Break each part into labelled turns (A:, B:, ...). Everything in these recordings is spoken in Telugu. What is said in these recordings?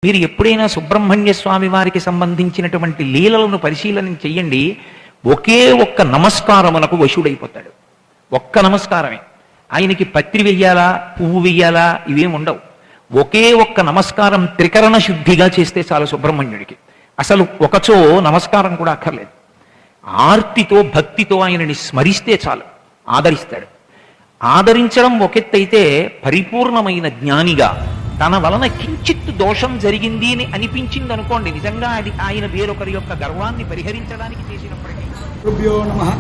A: మీరు ఎప్పుడైనా సుబ్రహ్మణ్య స్వామి వారికి సంబంధించినటువంటి లీలలను పరిశీలన చెయ్యండి. ఒకే ఒక్క నమస్కారమునకు వశుడైపోతాడు. ఒక్క నమస్కారమే. ఆయనకి పత్రి వెయ్యాలా, పువ్వు వెయ్యాలా, ఇవేం ఉండవు. ఒకే ఒక్క నమస్కారం త్రికరణ శుద్ధిగా చేస్తే చాలు సుబ్రహ్మణ్యుడికి. అసలు ఒకచో నమస్కారం కూడా అక్కర్లేదు. ఆర్తితో భక్తితో ఆయనని స్మరిస్తే చాలు, ఆదరిస్తాడు. ఆదరించడం ఒకెత్తైతే పరిపూర్ణమైన జ్ఞానిగా తన వలన కించిత్ దోషం జరిగింది అని అనిపించింది అనుకోండి, నిజంగా అది ఆయన వేరొకరి యొక్క గర్వాన్ని పరిహరించడానికి చేసినప్పటికీ.
B: గురుభ్యో నమః.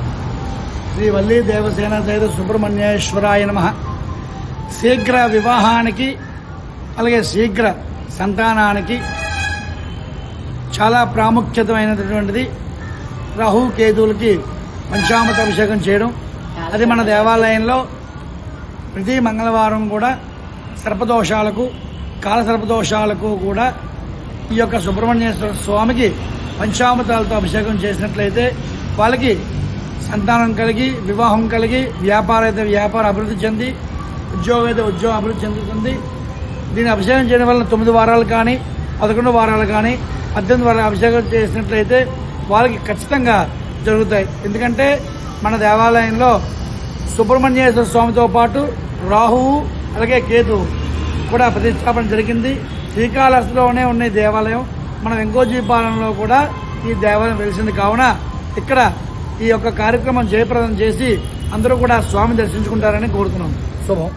B: శ్రీ వల్లీ దేవసేన సహిత సుబ్రహ్మణ్యేశ్వరాయ నమః. శీఘ్ర వివాహానికి అలాగే శీఘ్ర సంతానానికి చాలా ప్రాముఖ్యతమైనటువంటిది రాహు కేతువులకి పంచామృత అభిషేకం చేయడం. అది మన దేవాలయంలో ప్రతి మంగళవారం కూడా సర్పదోషాలకు, కాలసర్పదోషాలకు కూడా ఈ యొక్క సుబ్రహ్మణ్యేశ్వర స్వామికి పంచామృతాలతో అభిషేకం చేసినట్లయితే వాళ్ళకి సంతానం కలిగి, వివాహం కలిగి, వ్యాపారం అయితే వ్యాపారం అభివృద్ధి చెంది, ఉద్యోగం అయితే ఉద్యోగం అభివృద్ధి చెందుతుంది. దీన్ని అభిషేకం చేయడం వల్ల 9 వారాలు కానీ 11 వారాలు కానీ 18 వారాలు అభిషేకం చేసినట్లయితే వాళ్ళకి ఖచ్చితంగా జరుగుతాయి. ఎందుకంటే మన దేవాలయంలో సుబ్రహ్మణ్యేశ్వర స్వామితో పాటు రాహువు అలాగే కేతువు కూడా ప్రతిష్టాపన జరిగింది. శ్రీకాళహస్తిలోనే ఉన్న ఈ దేవాలయం మన వెంకోజీపాలెంలో కూడా ఈ దేవాలయం వెలిసింది. కావున ఇక్కడ ఈ యొక్క కార్యక్రమం జయప్రదం చేసి అందరూ కూడా స్వామిని దర్శించుకుంటారని కోరుతున్నాం. శుభం.